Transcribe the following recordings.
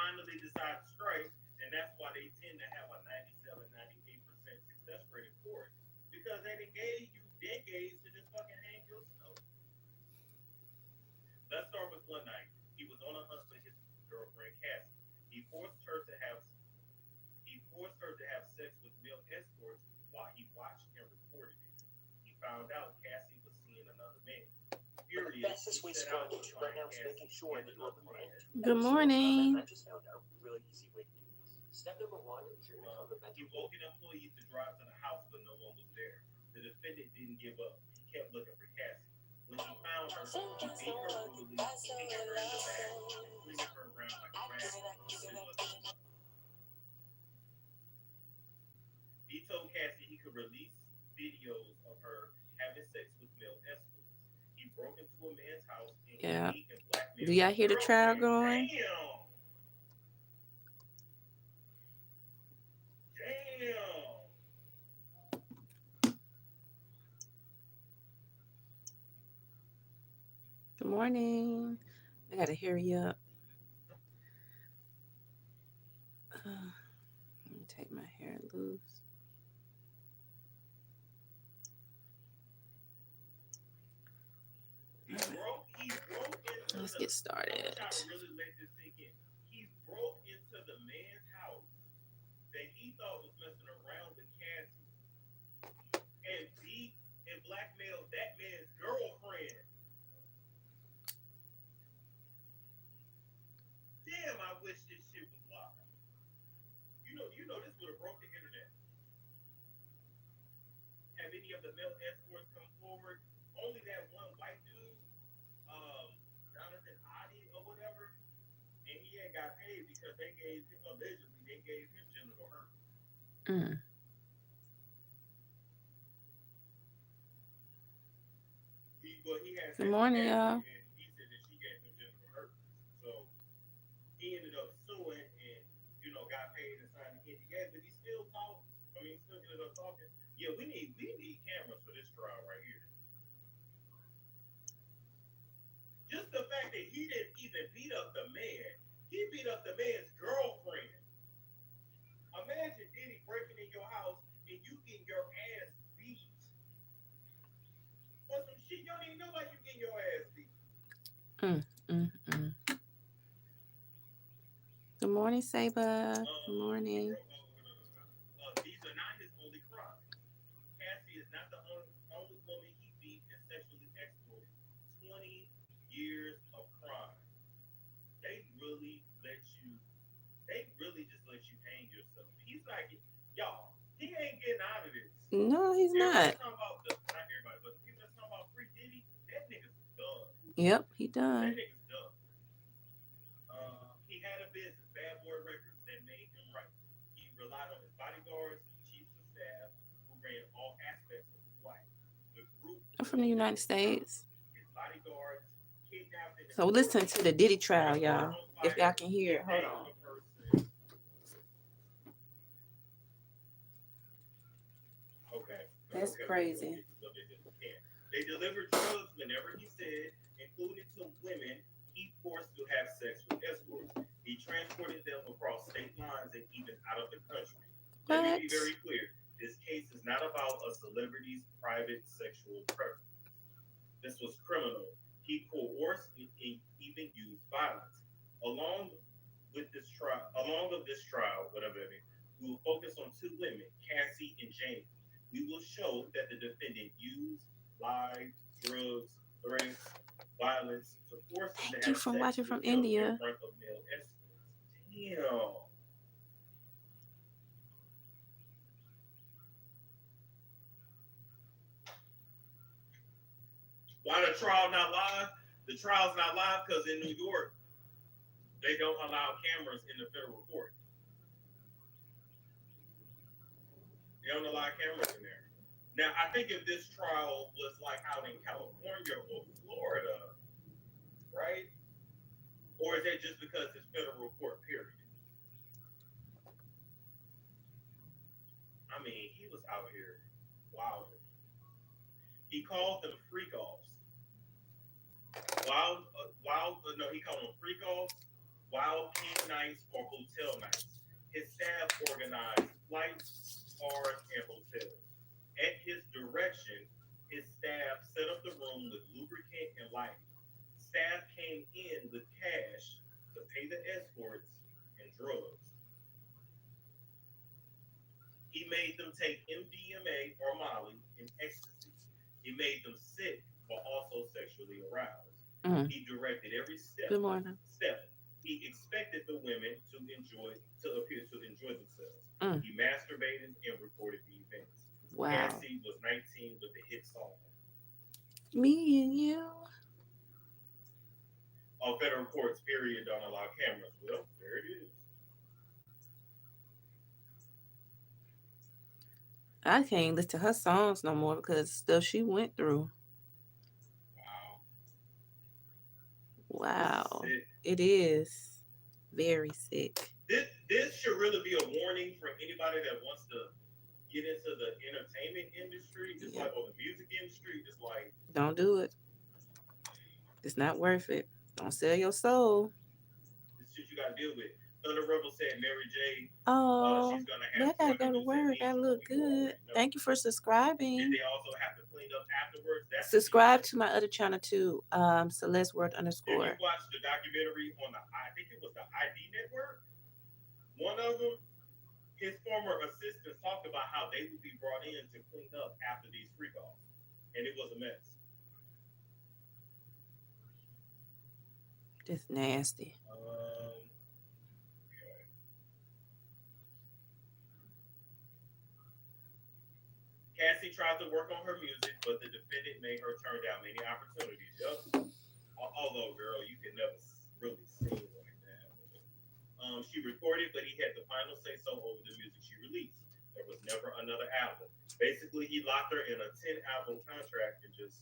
finally decide to strike, and that's why they tend to have a 97, 98% success rate in court because they done gave you decades to just fucking hang yourself. Let's start with one night. He was on a hunt for his girlfriend Cassie. He forced her to have he forced her to have sex with male escorts while he watched and recorded it. He found out Cassie was seeing another man. Furious, he set out to find Cassie and another man. Good morning. He woke an employee to drive to the house, but no one was there. The defendant didn't give up. He kept looking for Cassie. When he found her, he beat her brutally, kicking her in the back and swinging her around like a rag until it wasn't. He told Cassie he could release videos of her having sex with male escorts. He broke into a man's house and he Yeah. beat and blackmailed Do his y'all hear the trial girlfriend. going? Damn! Damn! Good morning. I gotta hurry up. Let me take my hair loose. Let's get started. I'm trying to really let this sink in. He broke into the man's house that he thought was messing around with Cassie and beat and blackmailed that man's girlfriend. Damn, I wish this shit was live. You know this would have broke the internet. Have any of the male escorts come forward? Only that one white dude, Jonathan Adi or whatever, and he ain't got paid because they gave him allegedly they gave him genital herpes. Mm. He had Good morning, y'all. and he said that she gave him genital herpes. So he ended up suing and got paid and signed the NDA, but he still talked. I mean, he still ended up talking. Yeah, we need cameras for this trial right here. Just the fact that he didn't even beat up the man, he beat up the man's girlfriend. Imagine Diddy breaking in your house and you getting your ass beat. For some shit you don't even know why you getting your ass beat. Good morning, Saber. Good morning. These are not his only crimes. Cassie is not the only woman he beat and sexually exploited. 20 years of crime. They really just let you hang yourself. He's like, y'all, he ain't getting out of this. No, he's Everybody's not. talking about not everybody, but the people that's talking about free Diddy, that nigga's done. Yep, he That done. nigga's done. He had a business, Bad Boy Records, that made him right. He relied on his bodyguards, chiefs of staff, who ran all aspects of his life. The group I'm from the United States. his bodyguards kidnapped him. So listen to the Diddy trial, y'all. If y'all can hear it, hold on. Okay. That's crazy. They delivered drugs whenever he said, including to women he forced to have sex with escorts. He transported them across state lines and even out of the country. Let me be very clear. This case is not about a celebrity's private sexual preference. This was criminal. He coerced and even used violence. Along with this trial, whatever it is, we will focus on two women, Cassie and Jamie. We will show that the defendant used lies, drugs, threats, violence to force him to Thank you have for sex watching with from them in India. front of male escorts. Damn. Why the trial not live? The trial's not live because in New York, they don't allow cameras in the federal court. They don't allow cameras in there. Now, I think if this trial was like out in California or Florida, right? Or is that just because it's federal court, period? I mean, he was out here wilding. He called them freak offs. No, he called them freak offs. wild king nights, or hotel nights. His staff organized flights, cars, and hotels. At his direction, his staff set up the room with lubricant and lighting. Staff came in with cash to pay the escorts and drugs. He made them take MDMA or Molly in ecstasy. He made them sick but also sexually aroused. Mm. He directed every Good morning. step. He expected the women to appear to enjoy themselves. Mm. He masturbated and recorded the events. Wow. Cassie was 19 with the hit song. Me and you. Federal courts, period, don't allow cameras. Well, there it is. I can't listen to her songs no more because of stuff she went through. Wow. It is very sick. This should really be a warning for anybody that wants to get into the entertainment industry. It's like, or the music industry. It's like, don't do it. It's not worth it. Don't sell your soul. This shit you gotta deal with. Thunder Rebel said Mary J. Oh, She's gonna have I gotta go to work. I look good. Thank you for subscribing. Did they also have to clean up afterwards? Subscribe to my other channel too. Celeste Word _. If you watched the documentary on I think it was the ID Network, one of them, his former assistants talked about how they would be brought in to clean up after these freak offs, and it was a mess. That's nasty. Cassie tried to work on her music, but the defendant made her turn down many opportunities. Yep. Although, girl, you can never really sing like that. She recorded, but he had the final say so over the music she released. There was never another album. Basically, he locked her in a 10-album contract and just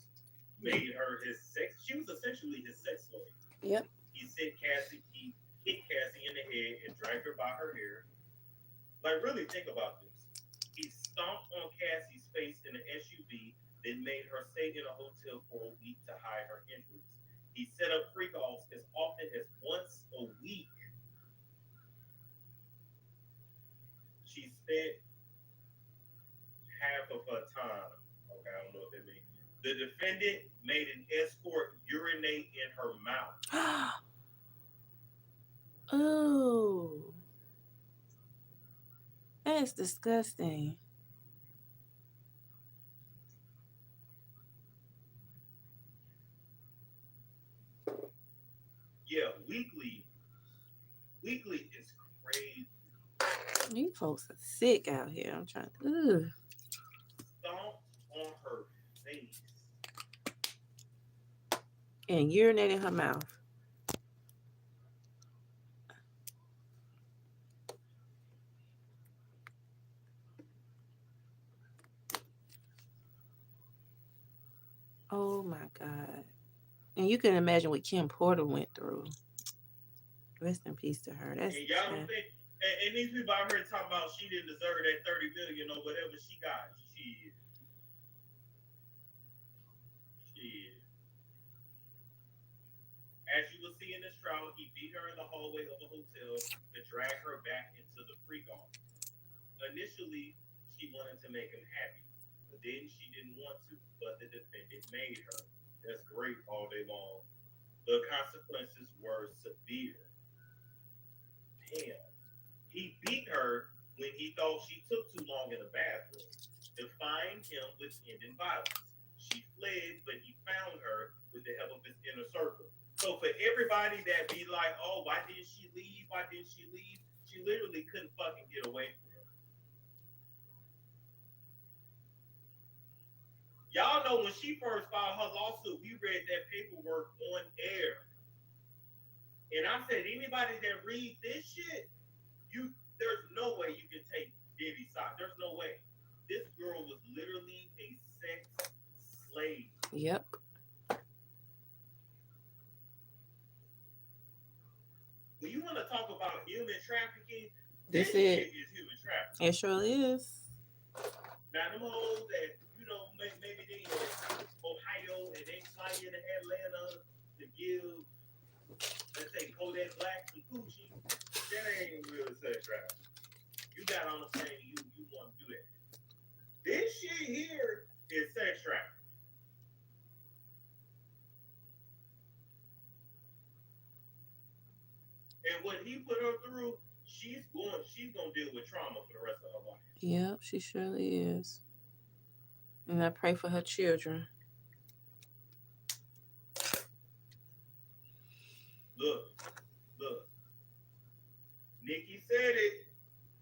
made her his sex. She was essentially his sex slave. Yep. He hit Cassie in the head and dragged her by her hair. Like, really think about this. He stomped on Cassie's face in an SUV, then made her stay in a hotel for a week to hide her injuries. He set up freak offs as often as once a week. She spent half of her time. Okay, I don't know what that means. The defendant made an escort urinate in her mouth. Oh, that's disgusting. Yeah, weekly is crazy. You folks are sick out here. I'm trying to. Stomped on her face and urinate in her mouth. Oh my God. And you can imagine what Kim Porter went through. Rest in peace to her. That's and y'all don't think, and these people out here talking about she didn't deserve that 30 million or whatever she got. Shit. As you will see in this trial, he beat her in the hallway of a hotel to drag her back into the freak off. Initially, she wanted to make him happy, but then she didn't want to, but the defendant made her. That's great all day long. The consequences were severe. Damn. He beat her when he thought she took too long in the bathroom, defying him with ending violence. She fled, but he found her with the help of his inner circle. So for everybody that be like, oh, why didn't she leave? Why didn't she leave? She literally couldn't fucking get away from him. Y'all know when she first filed her lawsuit, we read that paperwork on air. And I said, anybody that reads this shit, there's no way you can take Diddy's side. There's no way. This girl was literally a sex slave. Yep. When you want to talk about human trafficking, this shit is human trafficking. It sure is. Now, them hoes that, maybe they in Ohio and they fly into Atlanta to give, let's say, Kodak Black some coochie. what he put her through, she's gonna deal with trauma for the rest of her life. Yep, she surely is. And I pray for her children. Look, look. Nikki said it.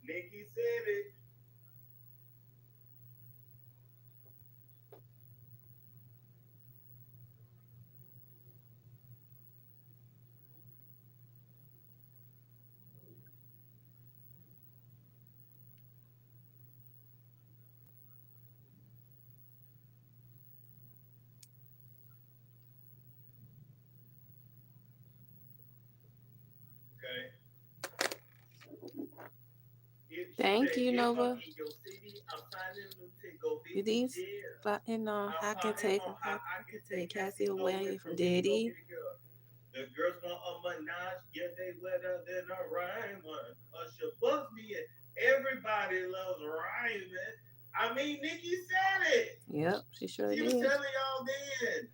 Nikki said it. Okay. If she Thank said, you, if I'm Nova. in your city, I'm signing them to go be These yeah. plotting on I'm how can plotting take on how I can take Cassie Cassie away away from from me. Go Diddy. get a girl. The girls want a menage, yeah, they wetter than a rhyme one. Usher bugs me and everybody loves rhyming. I mean, Nikki said it. Yep, she surely She was did. telling y'all then.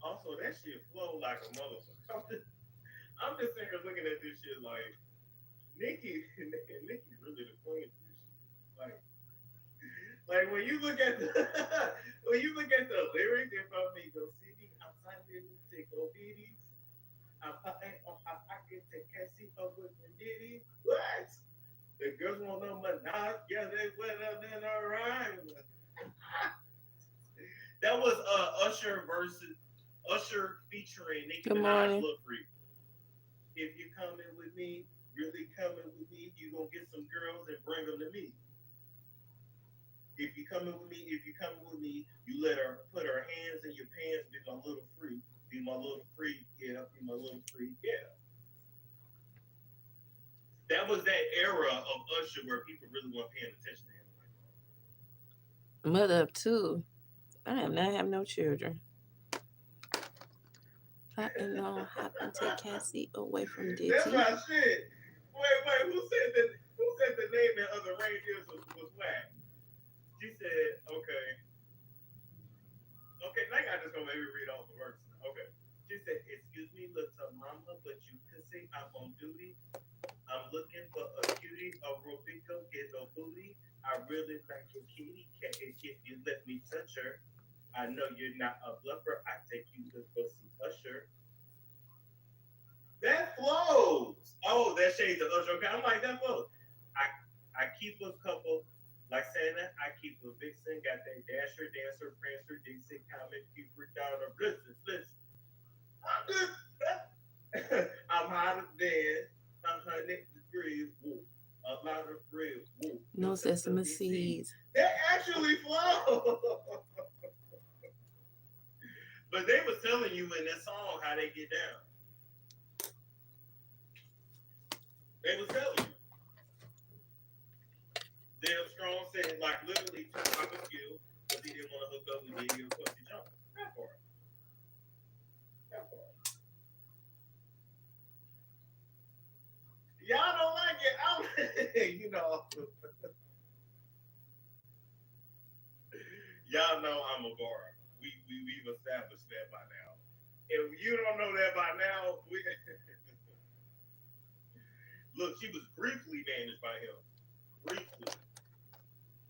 Also, that shit flow like a motherfucker. I'm just sitting here looking at this shit like Nikki. Nikki really the queen of this shit. Like when you look at the when you look at the lyrics, if I'm in your city, I'm signing to take obedience. I'm I can take Cassie over from Diddy. What? The girls want no menage, yeah, they wetter than a rhyme. That was Usher versus Usher featuring Nicki Good Minaj, morning. Lil Freak. If you're coming with me, really coming with me, you gonna get some girls and bring them to me. If you coming with me, if you coming with me, you let her put her hands in your pants, be my little freak, be my little freak, yeah, be my little freak, yeah. That was that era of Usher where people really weren't paying attention to him. Mother of two. I am not having no children. Plotting on how can take Cassie away from Diddy. That's my shit. Wait, who said the name in other reindeers was whack? She said, okay. Okay, now y'all just gonna make me read all the words. Okay. She said, excuse me, little mama, but you could say I'm on duty. I'm looking for a cutie, a Robico, get no booty. I really like your kitty cat if you let me touch her. I know you're not a bluffer. I take you to go see Usher. That flows. Oh, that shades of Usher. Okay, I'm like, that flows. I keep a couple, like Santa, I keep a vixen, got that dasher, dancer, prancer, Dixie, comic, Cupid, daughter, listen. I'm good. I'm hotter than 100 degrees. Woo. A lot of bread. Woo. No sesame seeds. That actually flows. But they was telling you in this song how they get down. They was telling you. Dale Strong said, like, literally took out the skill because he didn't want to hook up with Diddy or Quincy Jones. That part. That part. Y'all don't like it. You know. Y'all know I'm a bar. We've established that by now. If you don't know that by now, look, she was briefly managed by him. Briefly.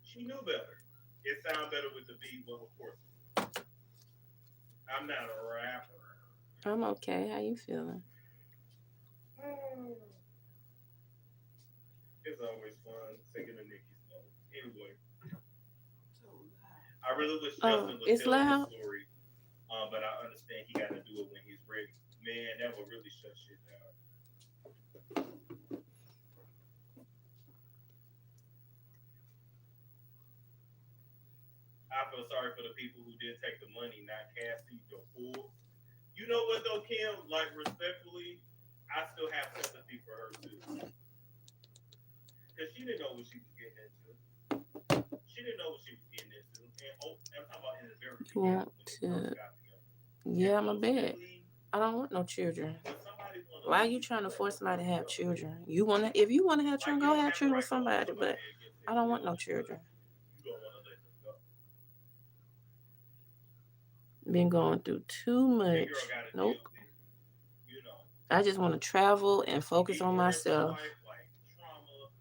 She knew better. It sounds better with the beat, well, of course. I'm not a rapper. I'm okay. How you feeling? It's always fun singing the Nicki's song. Anyway, I really wish Justin would tell loud. the story, but I understand he got to do it when he's ready. Man, that would really shut shit down. I feel sorry for the people who did take the money, not Cassie, the fool. You know what though, Kim? Like respectfully, I still have sympathy for her too, because she didn't know what she was getting into. She didn't know what she was getting into, and I'm talking about in the very beginning when they first got together. Yeah, I'm a bed. I don't want no children. Why are you trying to force somebody to have children? If you wanna have children, go have children with somebody, but I don't want no children. You don't want to let them go. Been going through too much. Nope. I just want to travel and focus on myself. Like trauma,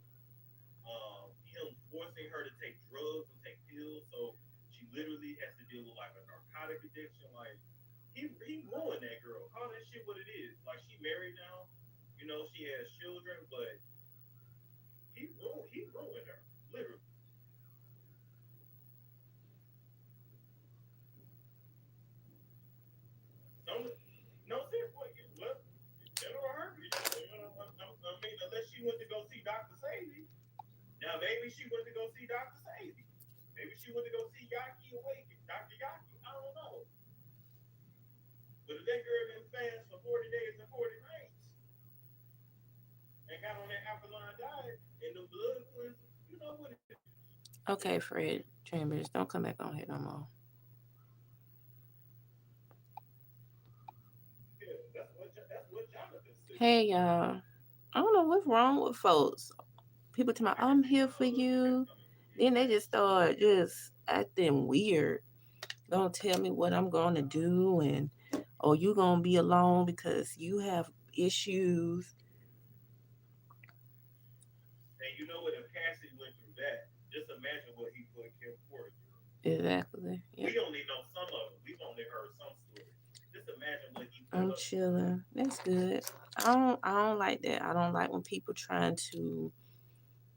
him forcing her to take drugs and take pills, so she literally has to deal with like a narcotic addiction. Like he ruined that girl. Call that shit what it is. Like she married now, she has children, but he ruined her literally. No, no sense. What? General Herpes. I mean, unless she went to go see Doctor Sadie. Now maybe she went to go see Doctor Sadie. Maybe she went to go see Yaki Awaken, Dr. Yaki. I don't know. But if that girl been fast for 40 days and 40 nights and got on that alkaline diet and the blood cleanser, you know what it is. Okay, Fred Chambers, don't come back on here no more. Yeah, that's what Jonathan said. Hey, y'all. I don't know what's wrong with folks. People tell me, I'm here for you. Then they just start just acting weird. Don't tell me what I'm going to do and, or you going to be alone because you have issues. And you know what? If Cassie went through that, just imagine what he put Kim Porter through. Exactly. Yep. We only know some of them. We've only heard some stories. Just imagine what he put I'm up. chilling. That's good. I don't like that. I don't like when people trying to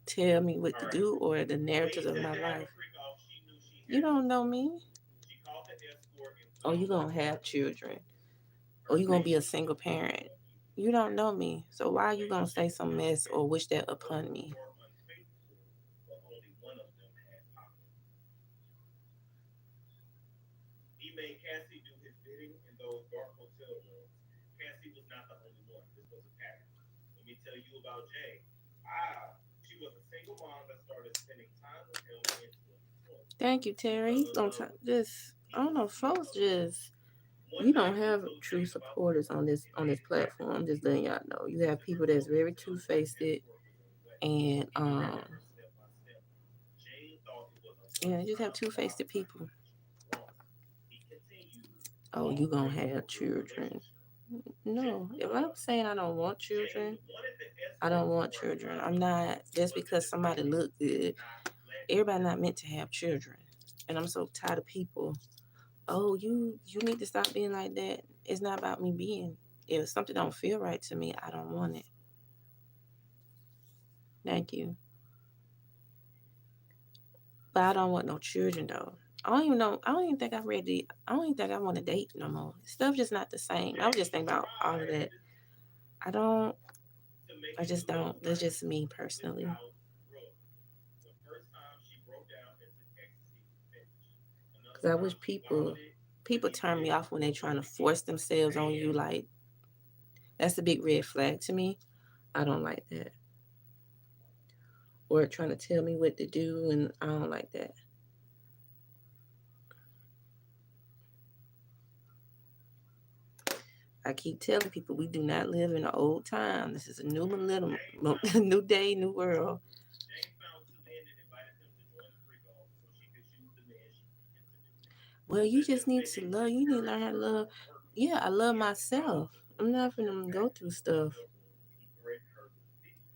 tell me what All to right. do or the When he narrative of said my to have a life. freak off, she knew she You had don't something know going me. on. She called the escort and put Or on you her gonna have clothes. children. Or Her you gonna be a safety single was not parent. guaranteed. You don't know me. So why are you gonna say Relationship some was mess or wish unstable. that Both upon me? were unfaithful, but only one of them had power. He made Cassie do his bidding in those dark hotel rooms. Cassie was not the only one. This was a pattern. Let me tell you about Jay. She was a single mom that started spending time with him in 2020. Thank you, She Terry. fell He's in gonna love with him. just I He don't was know, asleep folks on her. just One we don't night he have told true Jay about the supporters room on and this made it platform. happen. I'm just letting y'all know. You He have took people her that's to a very hotel two where the faced escort was on the way. and He directed her step by step. Jay thought it was a yeah, just have one-time two faced wild night. people. Wrong. He continued Oh, you long gonna into a have real children. relationship. No. If I'm saying I don't want Jay children, wanted the I don't escort want for a children. I'm time, not just but the because somebody dependent look did good. not let Everybody him not meant go. to have children. And I'm so tired of people. Oh, you need to stop being like that. It's not about me being. If something don't feel right to me, I don't want it. Thank you. But I don't want no children though. I don't even know. I don't even think I'm ready. I don't even think I want to date no more. Stuff just not the same. I was just Jay thinking about all of that. tried I don't. to make I it just through those don't. That's nights. just me This personally. house broke. The first time she broke down into ecstasy finished. Another Cause I time wish she people vomited, but people he turn me didn't. off when they trying to He force themselves on you. man. Like that's a big red flag to me. I don't like that. Or trying to tell me what to do, and I don't like that. I keep telling people we do not live in an old time. This is a new millennium, new day, new world. Jane found two men and invited them to join the freak off so she could choose the man she introduced. Well, you Let's just just need say to they love. You need to learn encouraged how to her love. on purpose. Yeah, I love He had myself. problems with I'm her. not In gonna go fact, through in the stuff. hotel rooms, he threatened her with video.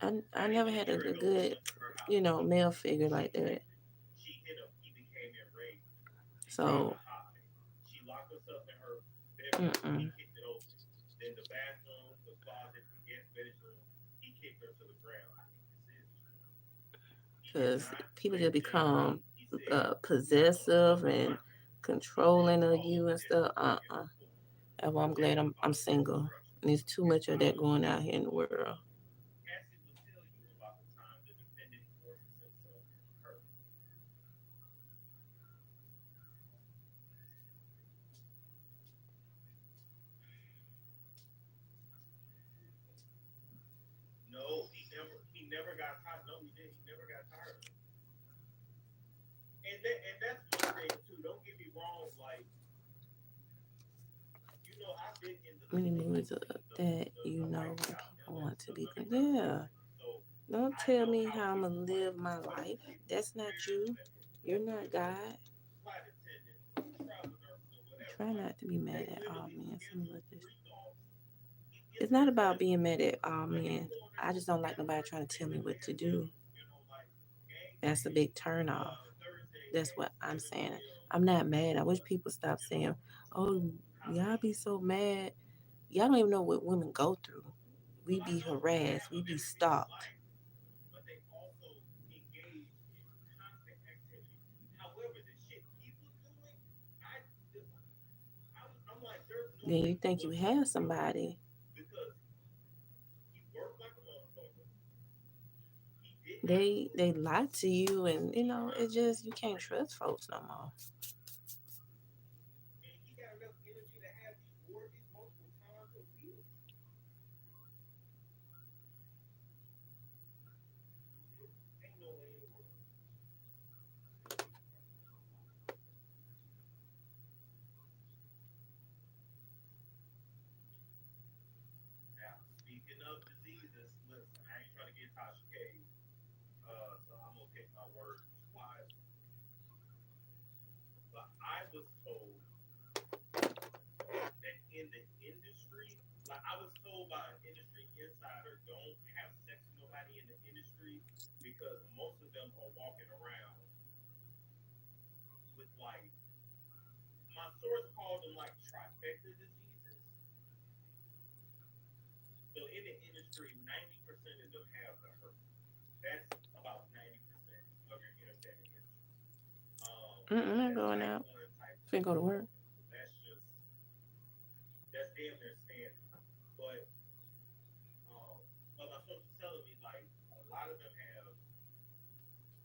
I Not never even a had year a ago, he good, went to her house. male figure She like that. protected. She hit him. He became enraged. She tried to So, hide. She locked herself in her bedroom. He mm-mm. kicked it open. Then the bathroom, the closet, the guest bedroom, he kicked her to the ground. I think this is true. He did Because not people let just Jay go. become He said, "I don't possessive love you and like that." Jay controlling of you followed and his stuff. instructions. That's why I'm glad Jay I'm followed his single. instructions. And there's too much of I that was going out here in the faithful to world. him. Cassie will tell you about the time the defendant forces himself on her. No, he never got tired. No, he did. He never got tired of it. And that's one thing too. Don't get me wrong. Like I've been in the Many like movies that the when lifestyle, people want to the be. underground Yeah. community. So Don't I tell know me how how I'm going people to like live my what is life. the That's not experience you. that You're people go not through. God. Try not to be mad They at all literally men. Some of schedule this. freak offs. It's It's not their about schedule. being mad at all Like they men. can go on I there just don't like nobody January. trying to They tell me what literally to have do. scheduled, like game That's a day, big turn off. Thursday That's at what I'm 7 saying. p.m. I'm not mad. I wish Uh, people stop you know, saying, "Oh, y'all be Halloween. so mad." Y'all don't even know what women go through. So We I be know they harassed. have We a be very busy stalked. life, but they also engage in constant activity. However, the shit he was doing, I, I'm like, there's no Then you way he think you wasn't have convicted somebody. because he worked like a motherfucker. He didn't have to They lie to you, and be it around just you can't crazy trust people, folks no more. and he got enough energy to have these orgies multiple times a week. Ain't no way in the world. Now, speaking of diseases, listen, I ain't trying to get Tasha K, so I'm gonna pick my words wisely. But I was told that in the industry, like I was told by an industry insider, don't have sex with nobody in the industry because most of them are walking around with like my source called them like trifecta diseases. So in the industry, 90% of them have the herpes. That's about 90% of your entertainment industry. I'm That's going type out. one, type two, Finna go to type work. three. So that's damn near standard. But my source was telling me like a lot of them have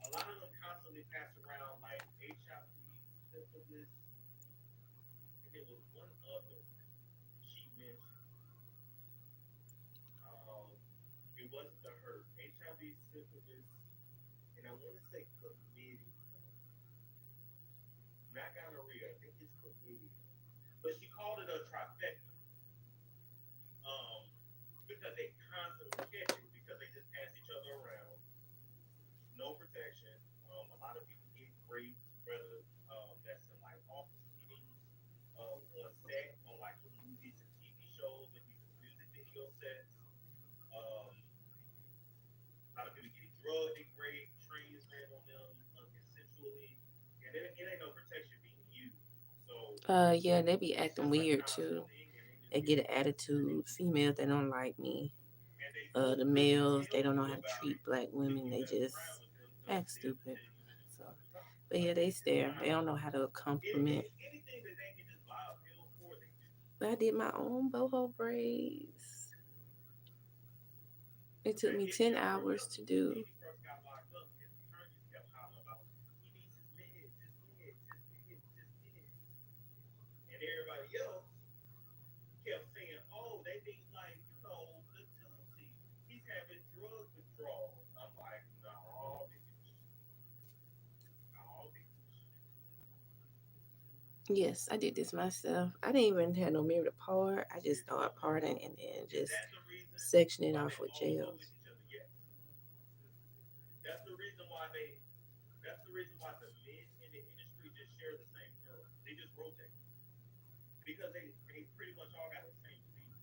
a lot of them constantly pass around like HIV, syphilis, and there was one other she mentioned. Um, it wasn't the hurt. HIV, syphilis, and I want to say chlamydia, not gonorrhea. I think it's chlamydia, but she called it a trifecta. Um, because they constantly catch it because they just pass each other around, no protection. A lot of people get raped, whether that's in like office meetings, on set, on like movies and TV shows, and even music video sets. Um, a lot of people get drugged, they raped, trains ran on them consensually, and it ain't no protection being used. So Yeah, they be it's acting just a weird constant too. thing, and they just They get get an and they attitude. Females, they don't like me. and they won't The really males, tell they don't know you how to about it treat black if women. you They mess just around with them because act they'll just stupid. tell you when it's So, time to stop. but yeah, Like they it's stare. They not don't know how to compliment. anything that they can just buy a pill for, they do. But I did my own boho braids. It took Man, me if 10 you ever hours remember to when do. Diddy first got locked up, his attorneys kept hollering about he needs his meds, his meds, his meds, his meds, and everybody else kept saying, "Oh, they mean like the Tusi. He's having drug withdrawals." I'm like, no, bitch, no, bitch. Yes, I did this myself. I didn't even have no mirror to part. I just You're started talking about parting and then is just that the reason sectioning why off they with all go with gels. each other? Yes. That's the reason why they. That's the reason why the men in the industry just share the same girl. They just rotate because they pretty much all got the same disease,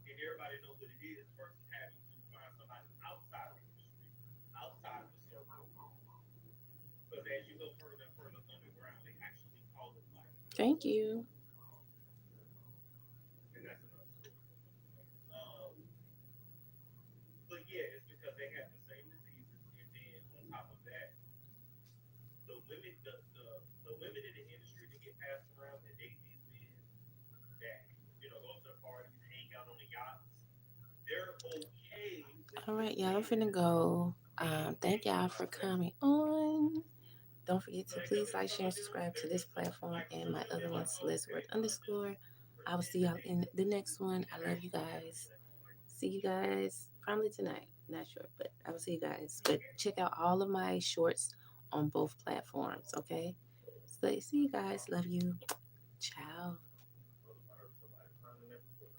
and everybody knows what it is versus having to find somebody outside the industry, outside the circle. Because as you go further and further underground, they actually call it like Thank you. and that's another story for another day. But yeah, it's because they have the same diseases, and then on top of that, the women in the industry that get passed around that date these men that go to the parties, hang out on the yachts, they're okay with All the right, y'all. I'm finna men go. being Thank y'all for coming sexual. on. Don't forget So to they come please in like, some share, and of them, subscribe to they're this just platform like and some my of them. other They're one, like, oh, Celeste Word okay, I'm just underscore. I will see pretend to y'all date in the somebody next one. and I love you actually have guys. sex like See you guys probably tonight. Not sure, but I will see you guys. But check out all of my shorts on both platforms, okay? So see you guys. Love you. Ciao. somebody climbing that before.